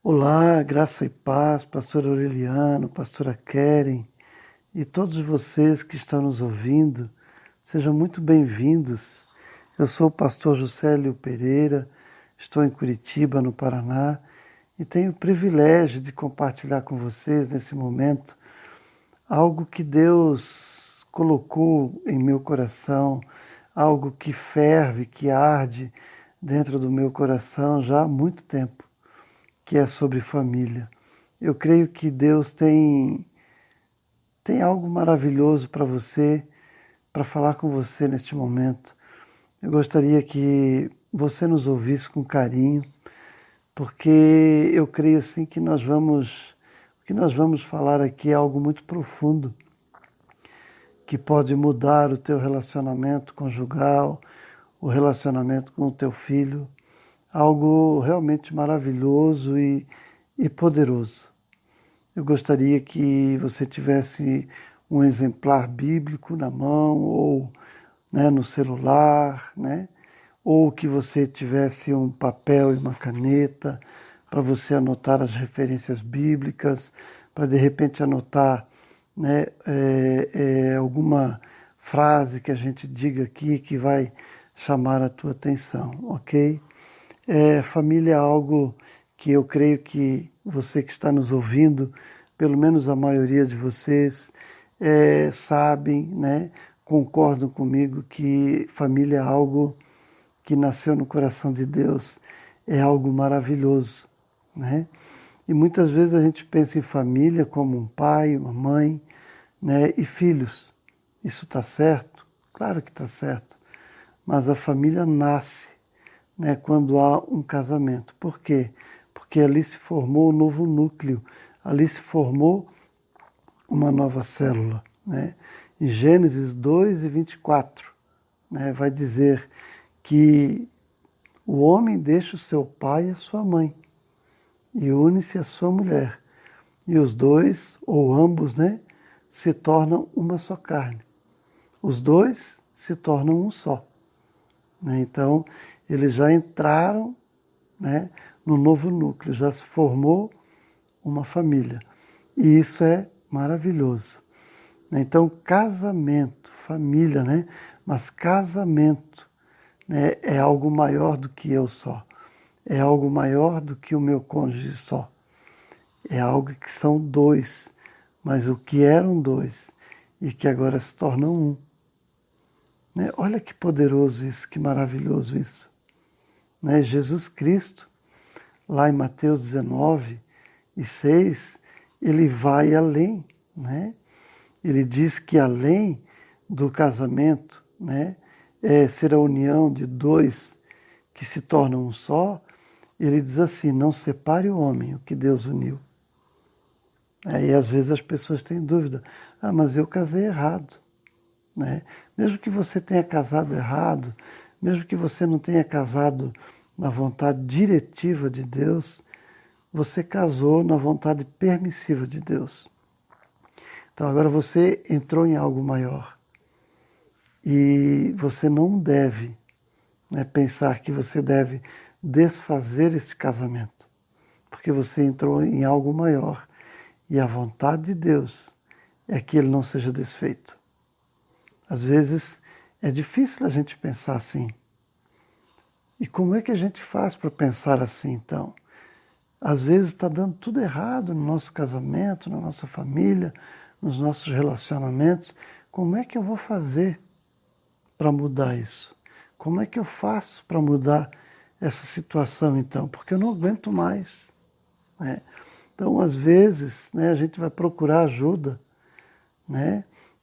Olá, graça e paz, pastor Aureliano, pastora Keren e todos vocês que estão nos ouvindo, sejam muito bem-vindos. Eu sou o pastor Juscelio Pereira, estou em Curitiba, no Paraná, e tenho o privilégio de compartilhar com vocês nesse momento algo que Deus colocou em meu coração, algo que ferve, que arde dentro do meu coração já há muito tempo, que é sobre família. Eu creio que Deus tem algo maravilhoso para você, para falar com você neste momento. Eu gostaria que você nos ouvisse com carinho, porque eu creio assim que o que nós vamos falar aqui é algo muito profundo, que pode mudar o teu relacionamento conjugal, o relacionamento com o teu filho, algo realmente maravilhoso e poderoso. Eu gostaria que você tivesse um exemplar bíblico na mão ou no celular, ou que você tivesse um papel e uma caneta para você anotar as referências bíblicas, para de repente anotar alguma frase que a gente diga aqui que vai chamar a tua atenção, ok? Família é algo que eu creio que você que está nos ouvindo, pelo menos a maioria de vocês, sabem, concordam comigo que família é algo que nasceu no coração de Deus, é algo maravilhoso, né? E muitas vezes a gente pensa em família como um pai, uma mãe, e filhos. Isso está certo? Claro que está certo. Mas a família nasce, quando há um casamento. Por quê? Porque ali se formou um novo núcleo, ali se formou uma nova célula. Em Gênesis 2:24, vai dizer que o homem deixa o seu pai e a sua mãe e une-se à sua mulher. E os dois, ou ambos, se tornam uma só carne. Os dois se tornam um só. Então, eles já entraram no novo núcleo, já se formou uma família. E isso é maravilhoso. Então, casamento, família, mas casamento é algo maior do que eu só. É algo maior do que o meu cônjuge só. É algo que são dois, mas o que eram dois e que agora se tornam um. Olha que poderoso isso, que maravilhoso isso. Jesus Cristo, lá em Mateus 19:6, ele vai além. Ele diz que além do casamento, ser a união de dois que se tornam um só, ele diz assim, não separe o homem, o que Deus uniu. Aí às vezes as pessoas têm dúvida, mas eu casei errado. Mesmo que você tenha casado errado, mesmo que você não tenha casado na vontade diretiva de Deus, você casou na vontade permissiva de Deus. Então agora você entrou em algo maior. E você não deve pensar que você deve desfazer esse casamento, porque você entrou em algo maior. E a vontade de Deus é que ele não seja desfeito. Às vezes é difícil a gente pensar assim. E como é que a gente faz para pensar assim, então? Às vezes está dando tudo errado no nosso casamento, na nossa família, nos nossos relacionamentos. Como é que eu vou fazer para mudar isso? Como é que eu faço para mudar essa situação, então? Porque eu não aguento mais. Então, às vezes, a gente vai procurar ajuda,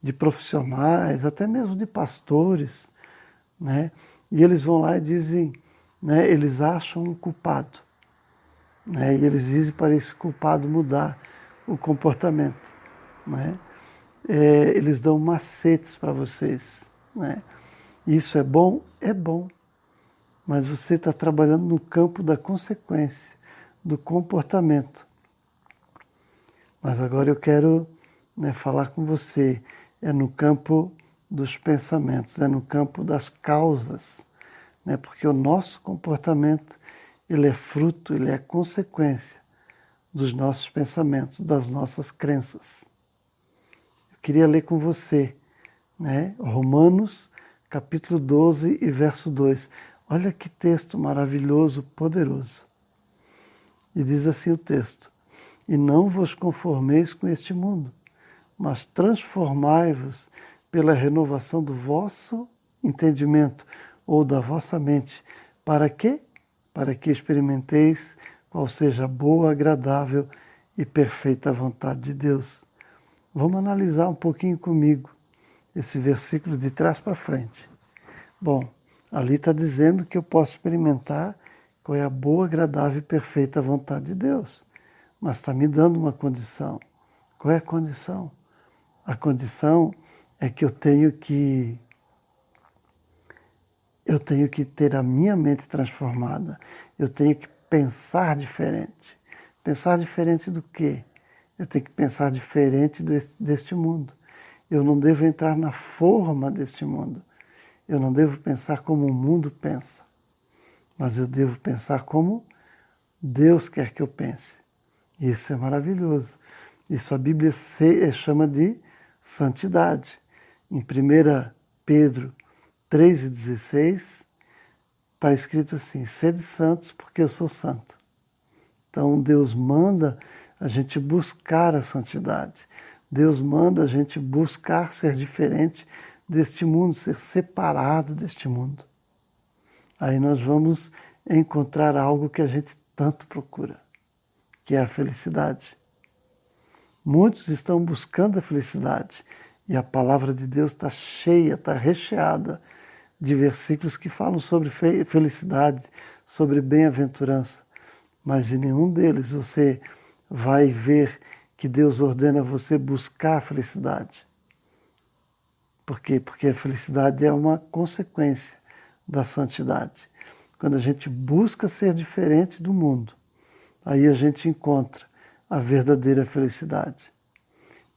de profissionais, até mesmo de pastores, e eles vão lá e dizem, eles acham um culpado, e eles dizem para esse culpado mudar o comportamento, eles dão macetes para vocês, Isso é bom? É bom, mas você está trabalhando no campo da consequência, do comportamento. Mas agora eu quero falar com você, é no campo dos pensamentos, é no campo das causas, porque o nosso comportamento, ele é fruto, ele é consequência dos nossos pensamentos, das nossas crenças. Eu queria ler com você, né? Romanos, capítulo 12 e verso 2. Olha que texto maravilhoso, poderoso. E diz assim o texto: e não vos conformeis com este mundo, mas transformai-vos pela renovação do vosso entendimento ou da vossa mente. Para quê? Para que experimenteis qual seja a boa, agradável e perfeita vontade de Deus. Vamos analisar um pouquinho comigo esse versículo de trás para frente. Bom, ali está dizendo que eu posso experimentar qual é a boa, agradável e perfeita vontade de Deus. Mas está me dando uma condição. Qual é a condição? A condição é que eu tenho que ter a minha mente transformada. Eu tenho que pensar diferente. Pensar diferente do quê? Eu tenho que pensar diferente deste mundo. Eu não devo entrar na forma deste mundo. Eu não devo pensar como o mundo pensa. Mas eu devo pensar como Deus quer que eu pense. Isso é maravilhoso. Isso a Bíblia chama de santidade. Em 1 Pedro 3,16 está escrito assim: sede santos porque eu sou santo. Então Deus manda a gente buscar a santidade. Deus manda a gente buscar ser diferente deste mundo, ser separado deste mundo. Aí nós vamos encontrar algo que a gente tanto procura, que é a felicidade. Muitos estão buscando a felicidade e a palavra de Deus está cheia, está recheada de versículos que falam sobre felicidade, sobre bem-aventurança. Mas em nenhum deles você vai ver que Deus ordena você buscar a felicidade. Por quê? Porque a felicidade é uma consequência da santidade. Quando a gente busca ser diferente do mundo, aí a gente encontra a verdadeira felicidade.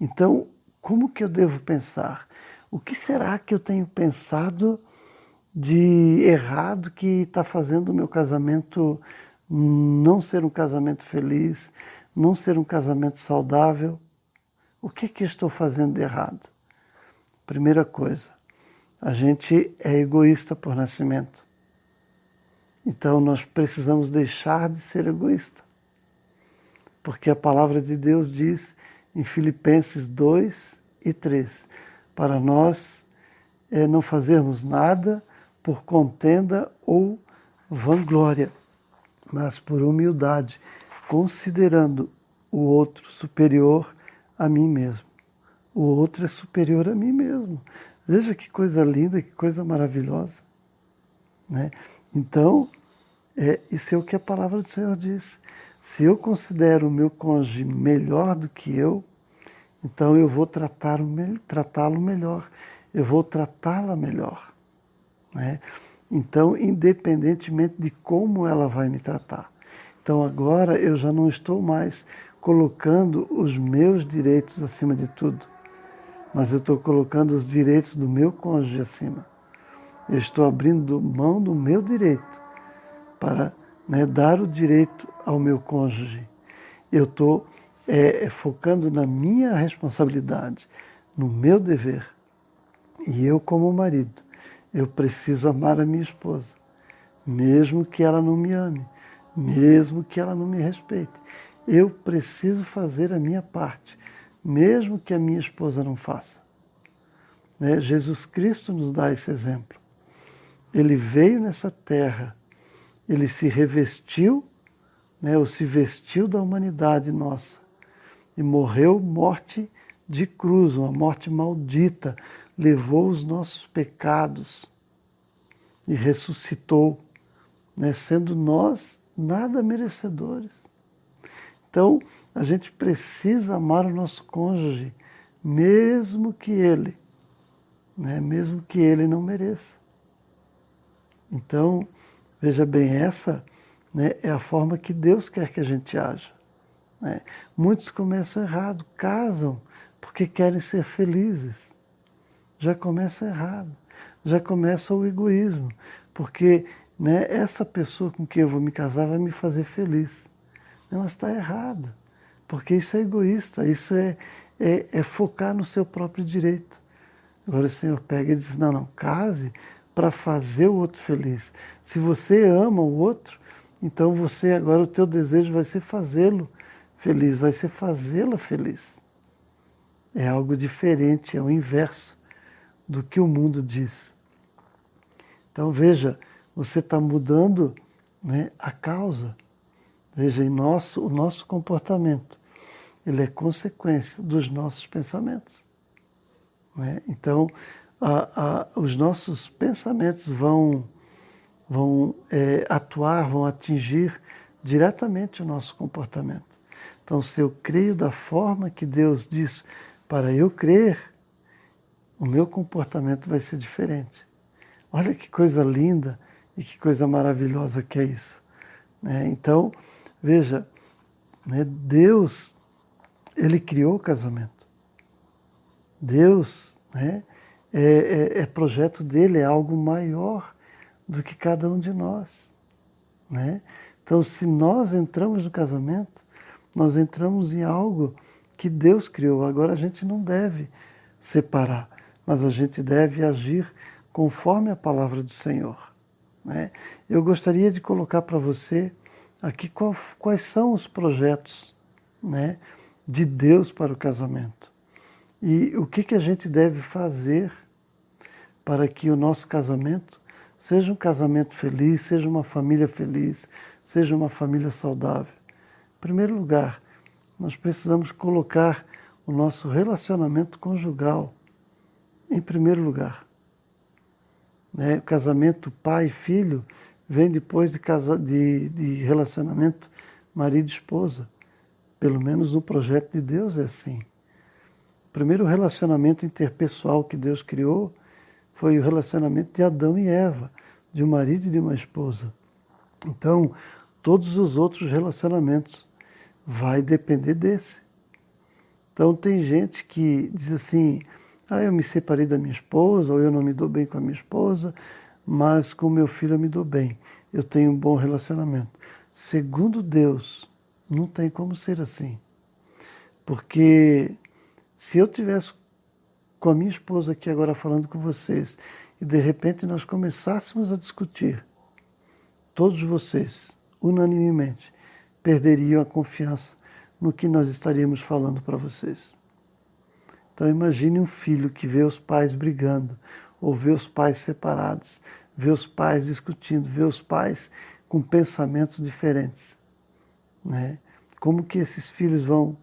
Então, como que eu devo pensar? O que será que eu tenho pensado de errado que está fazendo o meu casamento não ser um casamento feliz, não ser um casamento saudável? O que eu estou fazendo de errado? Primeira coisa, a gente é egoísta por nascimento. Então nós precisamos deixar de ser egoísta. Porque a palavra de Deus diz em Filipenses 2:3, para nós não fazermos nada por contenda ou vanglória, mas por humildade, considerando o outro superior a mim mesmo. O outro é superior a mim mesmo. Veja que coisa linda, que coisa maravilhosa, né? Então, isso é o que a palavra do Senhor diz. Se eu considero o meu cônjuge melhor do que eu, então eu vou tratá-lo melhor, eu vou tratá-la melhor, né? Então, independentemente de como ela vai me tratar. Então agora eu já não estou mais colocando os meus direitos acima de tudo, mas eu estou colocando os direitos do meu cônjuge acima. Eu estou abrindo mão do meu direito para, dar o direito ao meu cônjuge. Eu estou focando na minha responsabilidade, no meu dever. E eu, como marido, eu preciso amar a minha esposa, mesmo que ela não me ame, mesmo que ela não me respeite. Eu preciso fazer a minha parte, mesmo que a minha esposa não faça. Jesus Cristo nos dá esse exemplo. Ele veio nessa terra, ele se revestiu, ou se vestiu da humanidade nossa e morreu morte de cruz, uma morte maldita, levou os nossos pecados e ressuscitou, sendo nós nada merecedores. Então, a gente precisa amar o nosso cônjuge, mesmo que ele não mereça. Então, veja bem, essa é a forma que Deus quer que a gente haja. Muitos começam errado, casam porque querem ser felizes. Já começa errado, já começa o egoísmo, porque essa pessoa com quem eu vou me casar vai me fazer feliz. Ela está errada. porque isso é egoísta, isso é focar no seu próprio direito. Agora o Senhor pega e diz, não, case para fazer o outro feliz. Se você ama o outro, então você agora, o teu desejo vai ser fazê-lo feliz, vai ser fazê-la feliz. É algo diferente, é o inverso do que o mundo diz. Então veja, você está mudando, né, a causa. Veja, o nosso comportamento, ele é consequência dos nossos pensamentos. Né? Então, os nossos pensamentos vão atuar, vão atingir diretamente o nosso comportamento. Então, se eu creio da forma que Deus diz para eu crer, o meu comportamento vai ser diferente. Olha que coisa linda e que coisa maravilhosa que é isso. Né? Então, veja, né, Deus, Ele criou o casamento. Deus, né, é projeto dele, é algo maior do que cada um de nós. Né? Então, se nós entramos no casamento, nós entramos em algo que Deus criou. Agora, a gente não deve separar, mas a gente deve agir conforme a palavra do Senhor. Né? Eu gostaria de colocar para você aqui quais são os projetos, né, de Deus para o casamento. E o que a gente deve fazer para que o nosso casamento seja um casamento feliz, seja uma família feliz, seja uma família saudável. Em primeiro lugar, nós precisamos colocar o nosso relacionamento conjugal em primeiro lugar. Né? O casamento pai e filho vem depois de relacionamento marido e esposa. Pelo menos no projeto de Deus é assim. O primeiro relacionamento interpessoal que Deus criou foi o relacionamento de Adão e Eva, de um marido e de uma esposa. Então, todos os outros relacionamentos vai depender desse. Então, tem gente que diz assim, eu me separei da minha esposa, ou eu não me dou bem com a minha esposa, mas com o meu filho eu me dou bem. Eu tenho um bom relacionamento. Segundo Deus, não tem como ser assim. Porque se eu tivesse com a minha esposa aqui agora falando com vocês, e de repente nós começássemos a discutir, todos vocês, unanimemente, perderiam a confiança no que nós estaríamos falando para vocês. Então imagine um filho que vê os pais brigando, ou vê os pais separados, vê os pais discutindo, vê os pais com pensamentos diferentes. Né? Como que esses filhos vão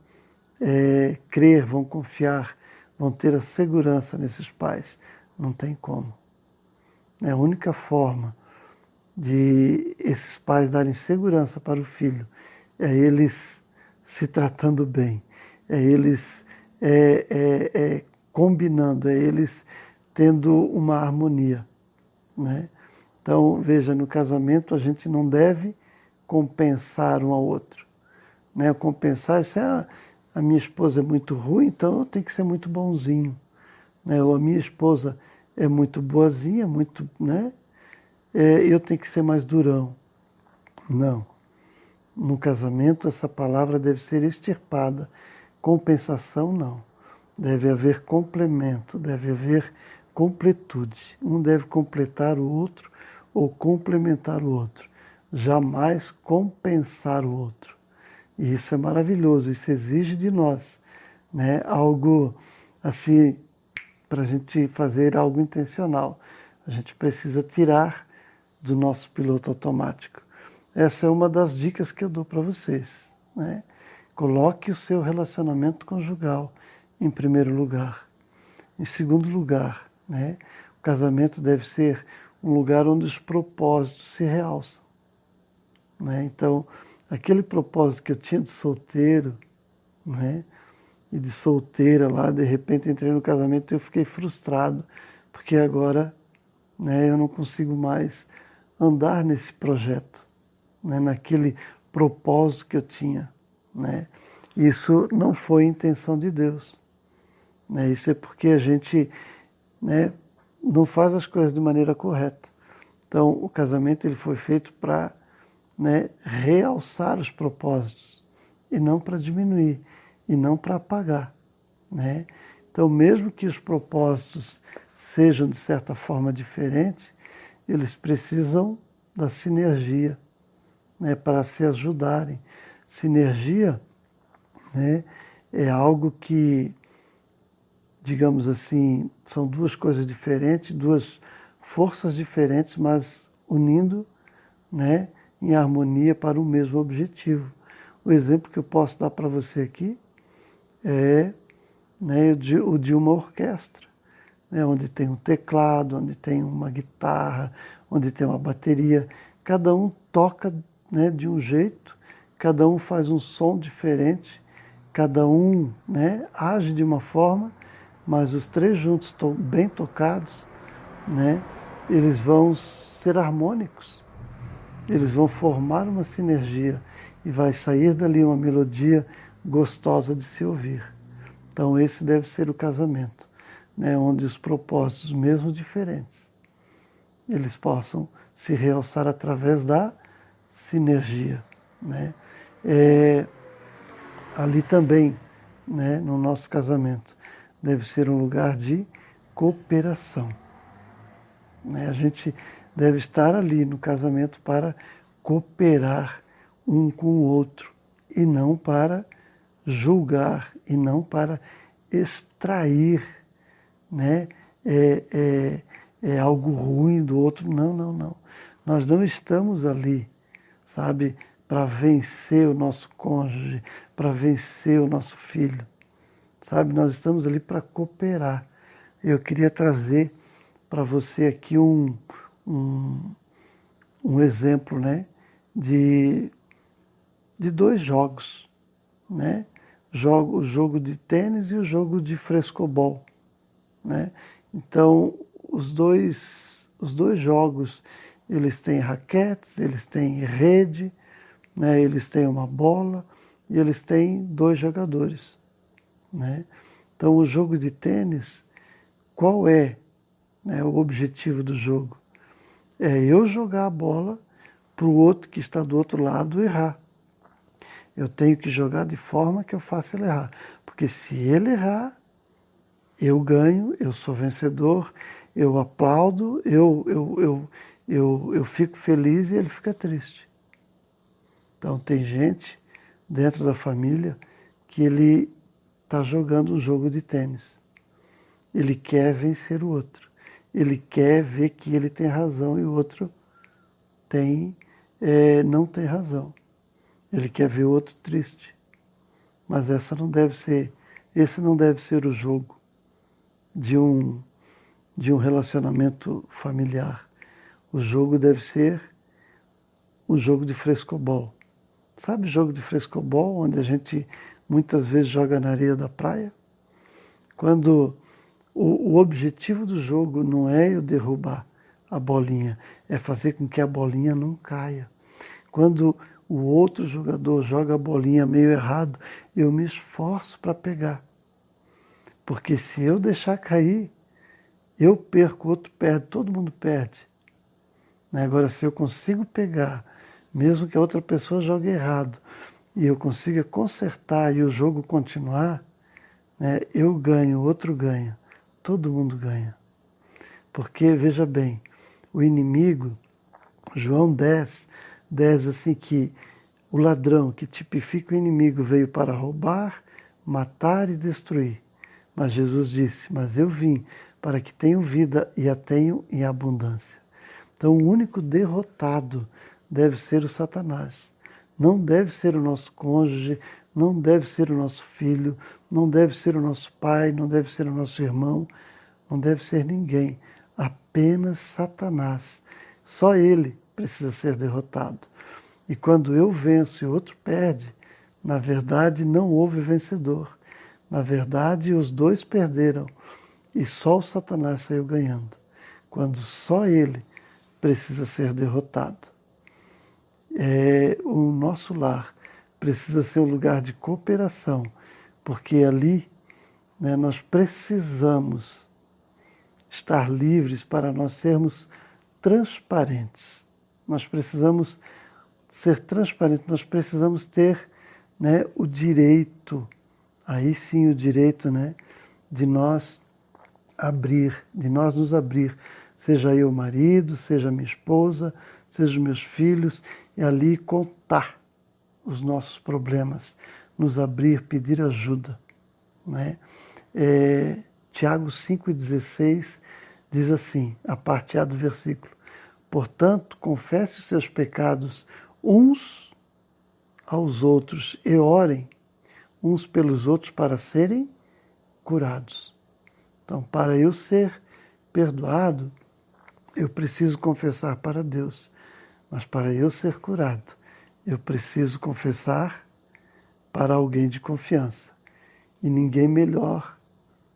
crer, vão confiar, vão ter a segurança nesses pais? Não tem como. A única forma de esses pais darem segurança para o filho é eles se tratando bem, é eles combinando, é eles tendo uma harmonia. Né? Então, veja, no casamento a gente não deve compensar um ao outro. Né? Compensar, se a minha esposa é muito ruim, então eu tenho que ser muito bonzinho. Né? Ou a minha esposa é muito boazinha, muito, né? Eu tenho que ser mais durão. Não. No casamento essa palavra deve ser extirpada. Compensação, não. Deve haver complemento, deve haver completude. Um deve completar o outro ou complementar o outro. Jamais compensar o outro. E isso é maravilhoso, isso exige de nós, né, algo assim, para a gente fazer algo intencional. A gente precisa tirar do nosso piloto automático. Essa é uma das dicas que eu dou para vocês. Né? Coloque o seu relacionamento conjugal em primeiro lugar. Em segundo lugar, né, o casamento deve ser um lugar onde os propósitos se realçam. Né? Então, aquele propósito que eu tinha de solteiro, né, e de solteira lá, de repente entrei no casamento e eu fiquei frustrado, porque agora, né, eu não consigo mais andar nesse projeto, né, naquele propósito que eu tinha. Né? Isso não foi intenção de Deus. Né? Isso é porque a gente, né, não faz as coisas de maneira correta. Então, o casamento ele foi feito para, né, realçar os propósitos e não para diminuir, e não para apagar, né? Então, mesmo que os propósitos sejam, de certa forma, diferentes, eles precisam da sinergia, né, para se ajudarem. Sinergia, né, é algo que, digamos assim, são duas coisas diferentes, duas forças diferentes, mas unindo, né, em harmonia para o mesmo objetivo. O exemplo que eu posso dar para você aqui é, né, o de uma orquestra, né, onde tem um teclado, onde tem uma guitarra, onde tem uma bateria. Cada um toca, né, de um jeito, cada um faz um som diferente, cada um, né, age de uma forma, mas os três juntos, bem tocados, né, eles vão ser harmônicos, eles vão formar uma sinergia e vai sair dali uma melodia gostosa de se ouvir. Então esse deve ser o casamento, né, onde os propósitos, mesmo diferentes, eles possam se realçar através da sinergia, né? Ali também, né, no nosso casamento, deve ser um lugar de cooperação, né? A gente deve estar ali no casamento para cooperar um com o outro e não para julgar e não para extrair, né, algo ruim do outro. Não, não, não. Nós não estamos ali, sabe, para vencer o nosso cônjuge, para vencer o nosso filho, sabe? Nós estamos ali para cooperar. Eu queria trazer para você aqui um exemplo, né, de dois jogos, né? O jogo de tênis e o jogo de frescobol, né? Então, os dois jogos, eles têm raquetes, eles têm rede, né? Eles têm uma bola e eles têm dois jogadores, né? Então, o jogo de tênis, qual é, né, o objetivo do jogo? É eu jogar a bola para o outro que está do outro lado errar. Eu tenho que jogar de forma que eu faça ele errar. Porque se ele errar, eu ganho, eu sou vencedor, eu aplaudo, eu fico feliz e ele fica triste. Então tem gente dentro da família que ele está jogando um jogo de tênis. Ele quer vencer o outro. Ele quer ver que ele tem razão e o outro não tem razão. Ele quer ver o outro triste. Mas esse não deve ser o jogo de um relacionamento familiar. O jogo deve ser o jogo de frescobol. Sabe o jogo de frescobol, onde a gente muitas vezes joga na areia da praia? Quando o objetivo do jogo não é eu derrubar a bolinha, é fazer com que a bolinha não caia. Quando o outro jogador joga a bolinha meio errado, eu me esforço para pegar. Porque se eu deixar cair, eu perco, o outro perde, todo mundo perde. Agora, se eu consigo pegar, mesmo que a outra pessoa jogue errado, e eu consiga consertar e o jogo continuar, né, eu ganho, o outro ganha, todo mundo ganha. Porque, veja bem, o inimigo, João 10 assim, que o ladrão, que tipifica o inimigo, veio para roubar, matar e destruir. Mas Jesus disse, mas eu vim para que tenham vida e a tenham em abundância. Então o único derrotado deve ser o Satanás. Não deve ser o nosso cônjuge, não deve ser o nosso filho, não deve ser o nosso pai, não deve ser o nosso irmão, não deve ser ninguém. Apenas Satanás. Só ele precisa ser derrotado. E quando eu venço e o outro perde, na verdade não houve vencedor. Na verdade os dois perderam e só o Satanás saiu ganhando. Quando só ele precisa ser derrotado. O nosso lar precisa ser um lugar de cooperação, porque ali, né, nós precisamos estar livres para nós sermos transparentes. Nós precisamos ser transparentes, nós precisamos ter né, o direito, aí sim o direito, né, de nós nos abrir, seja eu o marido, seja minha esposa, seja os meus filhos, e ali contar os nossos problemas, nos abrir, pedir ajuda, né? Tiago 5,16 diz assim, a parte A do versículo: portanto, confesse os seus pecados uns aos outros e orem uns pelos outros para serem curados. Então, para eu ser perdoado, eu preciso confessar para Deus. Mas para eu ser curado, eu preciso confessar para alguém de confiança. E ninguém melhor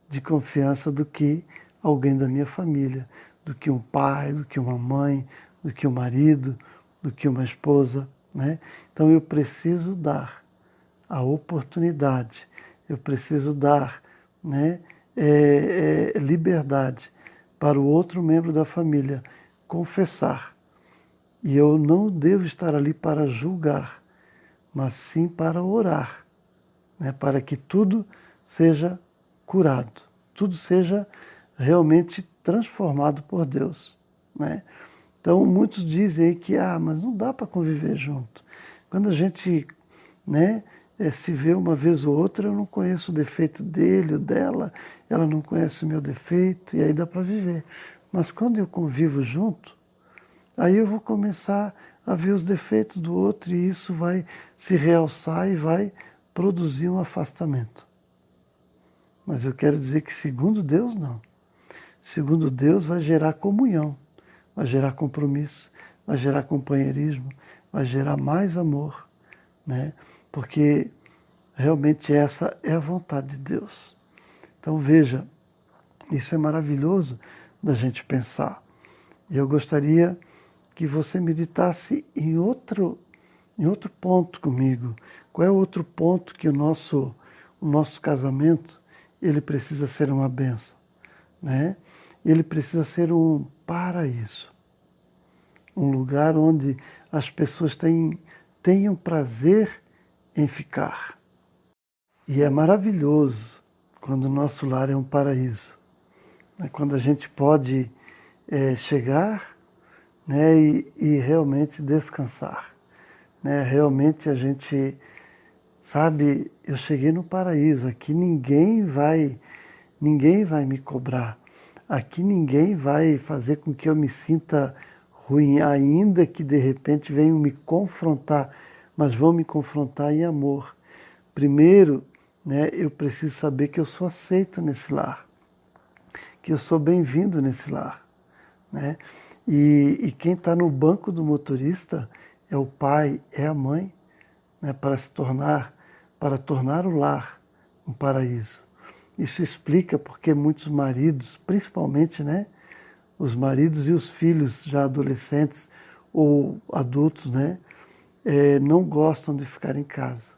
de confiança do que alguém da minha família, do que um pai, do que uma mãe, do que um marido, do que uma esposa, né? Então eu preciso dar a oportunidade, eu preciso dar, né, liberdade para o outro membro da família confessar. E eu não devo estar ali para julgar, mas sim para orar, né, para que tudo seja curado, tudo seja realmente transformado por Deus, né? Então muitos dizem aí que mas não dá para conviver junto. Quando a gente, né, se vê uma vez ou outra, eu não conheço o defeito dele ou dela, ela não conhece o meu defeito, e aí dá para viver. Mas quando eu convivo junto, aí eu vou começar a ver os defeitos do outro e isso vai se realçar e vai produzir um afastamento. Mas eu quero dizer que segundo Deus, não. Segundo Deus vai gerar comunhão, vai gerar compromisso, vai gerar companheirismo, vai gerar mais amor, né? Porque realmente essa é a vontade de Deus. Então veja, isso é maravilhoso da gente pensar. E eu gostaria que você meditasse em outro ponto comigo. Qual é o outro ponto que o nosso casamento ele precisa ser uma bênção, né? Ele precisa ser um paraíso, um lugar onde as pessoas tenham prazer em ficar. E é maravilhoso quando o nosso lar é um paraíso, né? Quando a gente pode chegar, né, e realmente descansar, né? Realmente a gente sabe, eu cheguei no paraíso, aqui ninguém vai me cobrar, aqui ninguém vai fazer com que eu me sinta ruim, ainda que de repente venham me confrontar, mas vão me confrontar em amor. Primeiro, né, eu preciso saber que eu sou aceito nesse lar, que eu sou bem-vindo nesse lar, né? E quem está no banco do motorista é o pai, é a mãe, né, para tornar o lar um paraíso. Isso explica porque muitos maridos, principalmente, né, os maridos e os filhos já adolescentes ou adultos, né, não gostam de ficar em casa,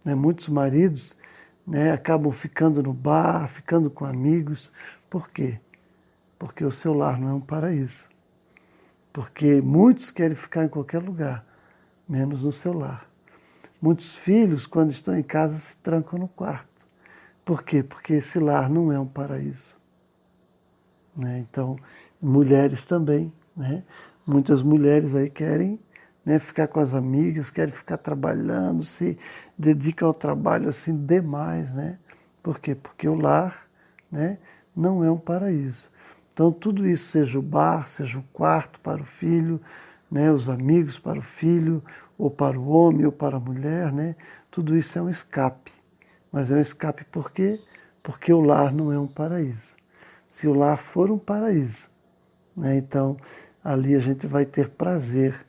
né? Muitos maridos, né, acabam ficando no bar, ficando com amigos. Por quê? Porque o seu lar não é um paraíso. Porque muitos querem ficar em qualquer lugar, menos no seu lar. Muitos filhos, quando estão em casa, se trancam no quarto. Por quê? Porque esse lar não é um paraíso, né? Então, mulheres também, né? Muitas mulheres aí querem, né, ficar com as amigas, querem ficar trabalhando, se dedicam ao trabalho assim demais, né? Por quê? Porque o lar, né, não é um paraíso. Então, tudo isso, seja o bar, seja o quarto para o filho, né, os amigos para o filho, ou para o homem, ou para a mulher, né? Tudo isso é um escape. Mas é um escape por quê? Porque o lar não é um paraíso. Se o lar for um paraíso, né, então ali a gente vai ter prazer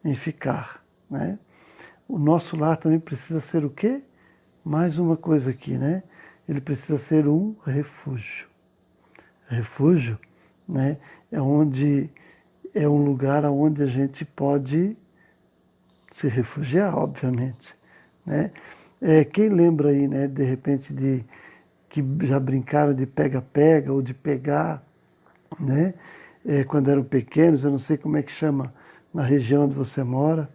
em ficar, né? O nosso lar também precisa ser o quê? Mais uma coisa aqui, né? Ele precisa ser um refúgio. Refúgio, né, é um lugar onde a gente pode se refugiar, obviamente, né? Quem lembra aí, né, de repente que já brincaram de pega-pega ou de pegar, né? Quando eram pequenos, eu não sei como é que chama na região onde você mora,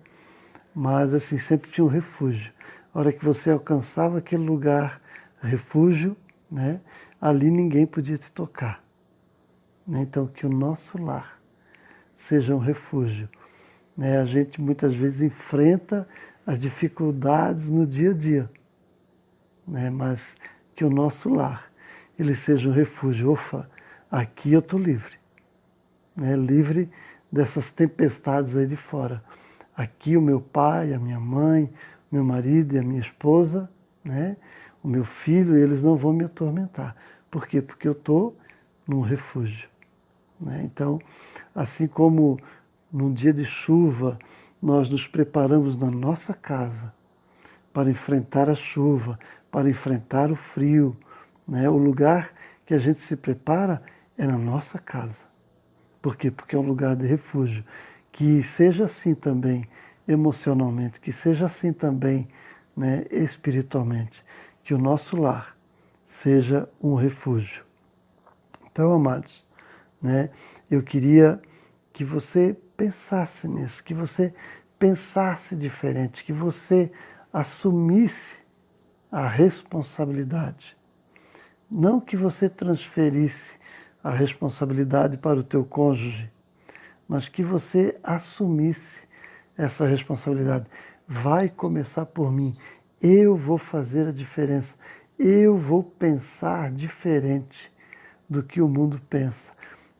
mas assim sempre tinha um refúgio. A hora que você alcançava aquele lugar, refúgio, né? Ali ninguém podia te tocar. Né? Então, que o nosso lar seja um refúgio. Né? A gente muitas vezes enfrenta as dificuldades no dia a dia, né? Mas que o nosso lar ele seja um refúgio. Ofa, aqui eu estou livre, né? Livre dessas tempestades aí de fora. Aqui o meu pai, a minha mãe, o meu marido e a minha esposa, né? O meu filho, eles não vão me atormentar. Por quê? Porque eu estou num refúgio. Né? Então, assim como num dia de chuva, nós nos preparamos na nossa casa para enfrentar a chuva, para enfrentar o frio, né? O lugar que a gente se prepara é na nossa casa. Por quê? Porque é um lugar de refúgio. Que seja assim também emocionalmente, que seja assim também, né, espiritualmente. Que o nosso lar seja um refúgio. Então, amados, né, eu queria que você pensasse nisso, que você pensasse diferente, que você assumisse a responsabilidade. Não que você transferisse a responsabilidade para o teu cônjuge, mas que você assumisse essa responsabilidade. Vai começar por mim. Eu vou fazer a diferença. Eu vou pensar diferente do que o mundo pensa.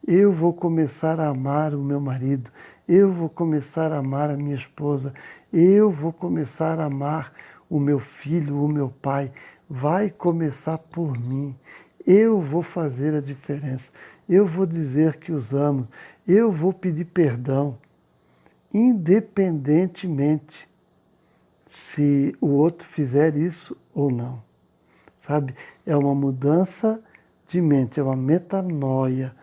Eu vou começar a amar o meu marido. Eu vou começar a amar a minha esposa. Eu vou começar a amar o meu filho, o meu pai. Vai começar por mim. Eu vou fazer a diferença. Eu vou dizer que os amo. Eu vou pedir perdão, independentemente se o outro fizer isso ou não. Sabe? É uma mudança de mente, é uma metanoia.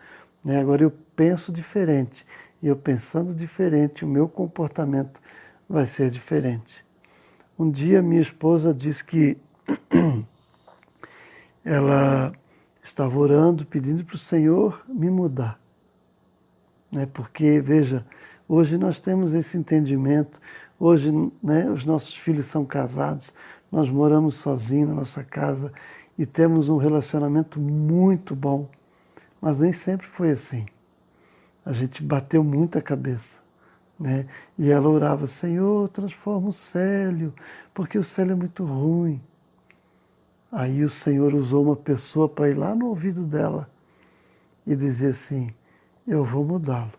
Né? Agora eu penso diferente. E eu pensando diferente, o meu comportamento vai ser diferente. Um dia minha esposa disse que ela estava orando, pedindo para o Senhor me mudar. Né? Porque, veja, hoje nós temos esse entendimento, hoje, né, os nossos filhos são casados, nós moramos sozinhos na nossa casa e temos um relacionamento muito bom, mas nem sempre foi assim. A gente bateu muita cabeça. Né? E ela orava, Senhor, transforma o Célio, porque o Célio é muito ruim. Aí o Senhor usou uma pessoa para ir lá no ouvido dela e dizer assim, eu vou mudá-lo,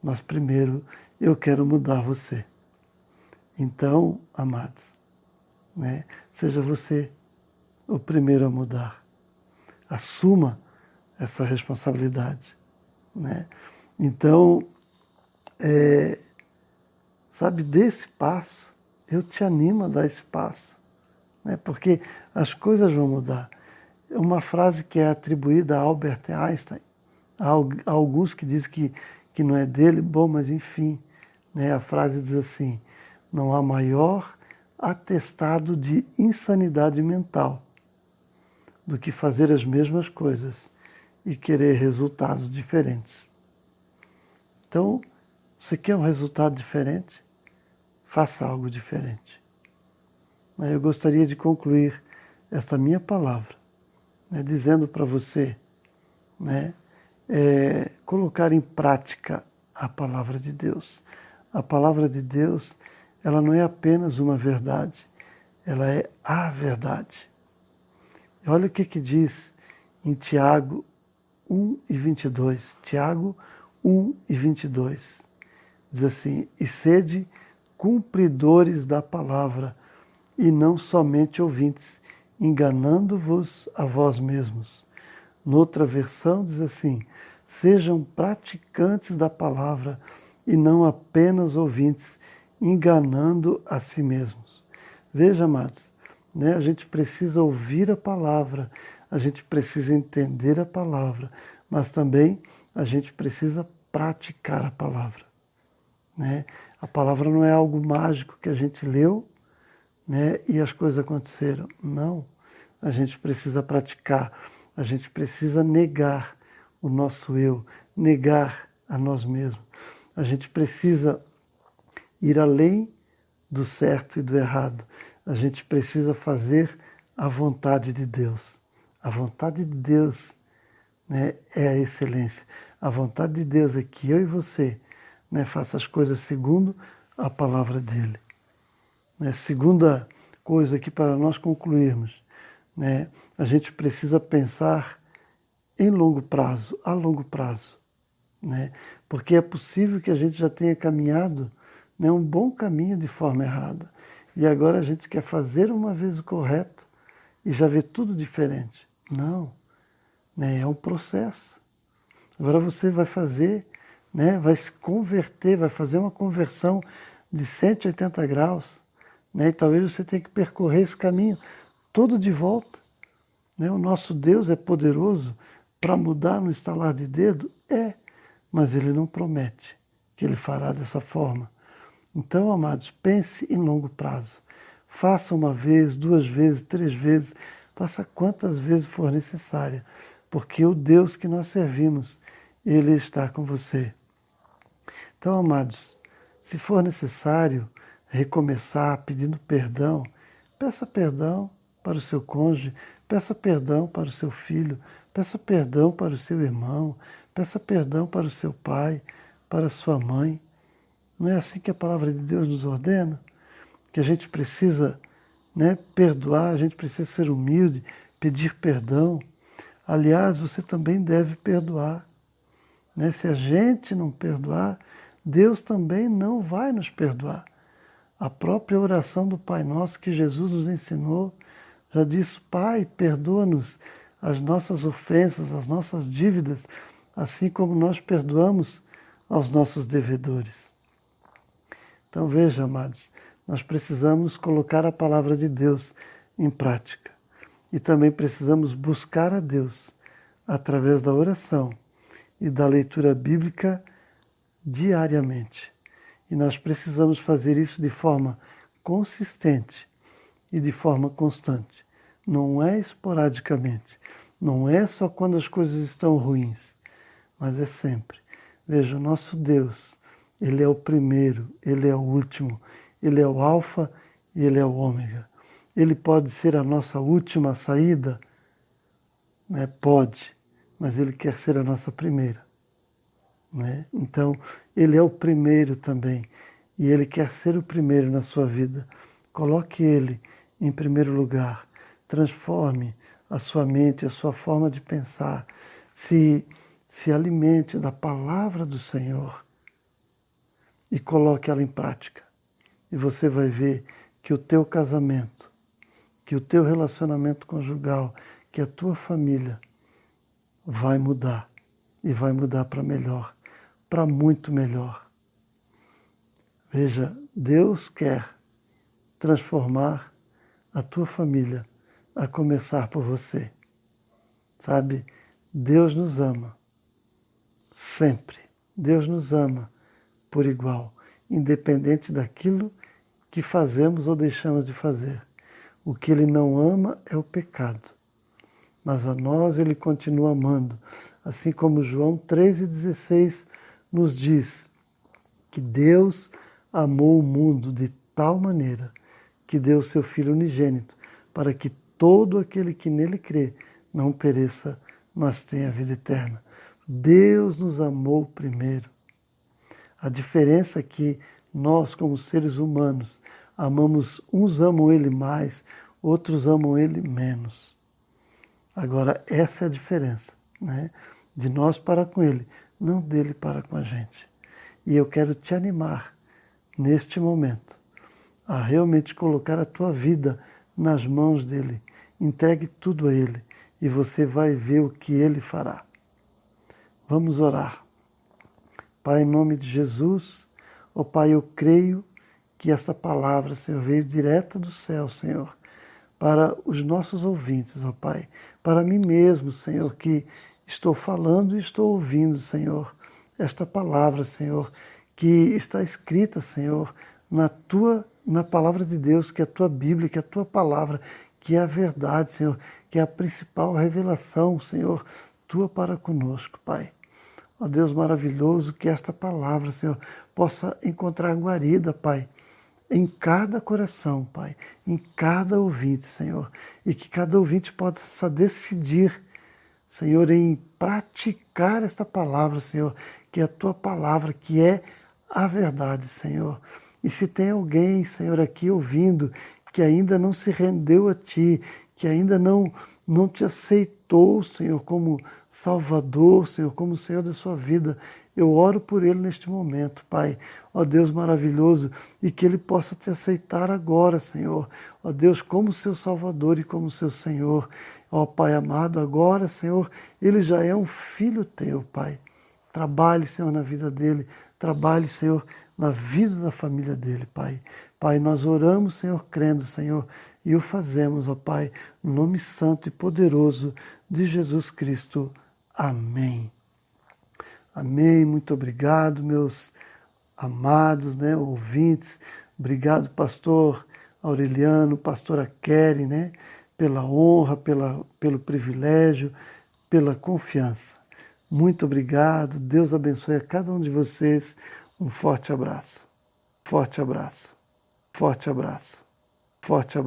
mas primeiro eu quero mudar você. Então, amados, né, seja você o primeiro a mudar. Assuma essa responsabilidade. Né? Então, sabe, dê esse passo. Eu te animo a dar esse passo. Né? Porque as coisas vão mudar. É uma frase que é atribuída a Albert Einstein. Há alguns que dizem que não é dele, bom, mas enfim. Né? A frase diz assim, não há maior atestado de insanidade mental do que fazer as mesmas coisas e querer resultados diferentes. Então, você quer um resultado diferente? Faça algo diferente. Eu gostaria de concluir esta minha palavra, né, dizendo para você, né, colocar em prática a palavra de Deus. A palavra de Deus, ela não é apenas uma verdade, ela é a verdade. E olha o que diz em Tiago 1:22. Tiago 1:22. Diz assim, e sede cumpridores da palavra, e não somente ouvintes, enganando-vos a vós mesmos. Noutra versão diz assim, sejam praticantes da palavra e não apenas ouvintes, enganando a si mesmos. Veja, amados, né, a gente precisa ouvir a palavra, a gente precisa entender a palavra, mas também a gente precisa praticar a palavra. Né? A palavra não é algo mágico que a gente leu, né, e as coisas aconteceram. Não, a gente precisa praticar, a gente precisa negar o nosso eu, negar a nós mesmos. A gente precisa ir além do certo e do errado. a gente precisa fazer a vontade de Deus. A vontade de Deus, né, é a excelência. A vontade de Deus é que eu e você, né, faça as coisas segundo a palavra dele. Né, segunda coisa aqui para nós concluirmos, né, a gente precisa pensar em longo prazo, a longo prazo. Né, porque é possível que a gente já tenha caminhado, né, um bom caminho de forma errada. E agora a gente quer fazer uma vez o correto e já ver tudo diferente. Não, né, é um processo. Agora você vai fazer, né, vai se converter, vai fazer uma conversão de 180 graus. Né, e talvez você tenha que percorrer esse caminho todo de volta. Né, o nosso Deus é poderoso para mudar no estalar de dedo? É, mas Ele não promete que Ele fará dessa forma. Então, amados, pense em longo prazo. Faça uma vez, 2 vezes, 3 vezes, faça quantas vezes for necessária, porque o Deus que nós servimos, Ele está com você. Então, amados, se for necessário recomeçar pedindo perdão, peça perdão para o seu cônjuge, peça perdão para o seu filho, peça perdão para o seu irmão, peça perdão para o seu pai, para a sua mãe. Não é assim que a palavra de Deus nos ordena? Que a gente precisa, né, perdoar, a gente precisa ser humilde, pedir perdão. Aliás, você também deve perdoar. Né? Se a gente não perdoar, Deus também não vai nos perdoar. A própria oração do Pai Nosso que Jesus nos ensinou já diz: Pai, perdoa-nos as nossas ofensas, as nossas dívidas, assim como nós perdoamos aos nossos devedores. Então veja, amados, nós precisamos colocar a palavra de Deus em prática. E também precisamos buscar a Deus através da oração e da leitura bíblica diariamente. E nós precisamos fazer isso de forma consistente e de forma constante. Não é esporadicamente, não é só quando as coisas estão ruins, mas é sempre. Veja, o nosso Deus, Ele é o primeiro, Ele é o último, Ele é o alfa e Ele é o ômega. Ele pode ser a nossa última saída? Né? Pode, mas Ele quer ser a nossa primeira. Né? Então, Ele é o primeiro também, e Ele quer ser o primeiro na sua vida. Coloque Ele em primeiro lugar, transforme a sua mente, a sua forma de pensar, se alimente da palavra do Senhor e coloque ela em prática. E você vai ver que o teu casamento, que o teu relacionamento conjugal, que a tua família vai mudar, e vai mudar para melhor, para muito melhor. Veja, Deus quer transformar a tua família, a começar por você. Sabe, Deus nos ama, sempre. Deus nos ama por igual, independente daquilo que fazemos ou deixamos de fazer. O que Ele não ama é o pecado. Mas a nós Ele continua amando. Assim como João 3,16 nos diz que Deus amou o mundo de tal maneira que deu o seu Filho unigênito, para que todo aquele que nele crê não pereça, mas tenha vida eterna. Deus nos amou primeiro. A diferença é que nós, como seres humanos, amamos, uns amam Ele mais, outros amam Ele menos. Agora, essa é a diferença, né? De nós para com Ele, não dele para com a gente. E eu quero te animar, neste momento, a realmente colocar a tua vida nas mãos dele. Entregue tudo a Ele e você vai ver o que Ele fará. Vamos orar. Pai, em nome de Jesus, ó Pai, eu creio que essa palavra, Senhor, veio direta do céu, Senhor, para os nossos ouvintes, ó Pai, para mim mesmo, Senhor, que estou falando e estou ouvindo, Senhor, esta palavra, Senhor, que está escrita, Senhor, na palavra de Deus, que é a tua Bíblia, que é a tua palavra, que é a verdade, Senhor, que é a principal revelação, Senhor, tua para conosco, Pai. Ó Deus maravilhoso, que esta palavra, Senhor, possa encontrar guarida, Pai, em cada coração, Pai, em cada ouvinte, Senhor, e que cada ouvinte possa decidir, Senhor, em praticar esta palavra, Senhor, que é a Tua palavra, que é a verdade, Senhor. E se tem alguém, Senhor, aqui ouvindo, que ainda não se rendeu a Ti, que ainda não Te aceitou, Senhor, como Salvador, Senhor, como Senhor da sua vida, eu oro por ele neste momento, Pai. Ó Deus maravilhoso, e que ele possa Te aceitar agora, Senhor. Ó Deus, como seu Salvador e como seu Senhor. Ó Pai amado, agora, Senhor, ele já é um filho Teu, Pai. Trabalhe, Senhor, na vida dele. Trabalhe, Senhor, na vida da família dele, Pai. Pai, nós oramos, Senhor, crendo, Senhor, e o fazemos, ó Pai, no nome santo e poderoso de Jesus Cristo. Amém. Amém. Muito obrigado, meus amados, ouvintes. Obrigado, pastor Aureliano, pastora Kelly, pela honra, pelo privilégio, pela confiança. Muito obrigado. Deus abençoe a cada um de vocês. Um forte abraço. Forte abraço. Forte abraço. Forte abraço.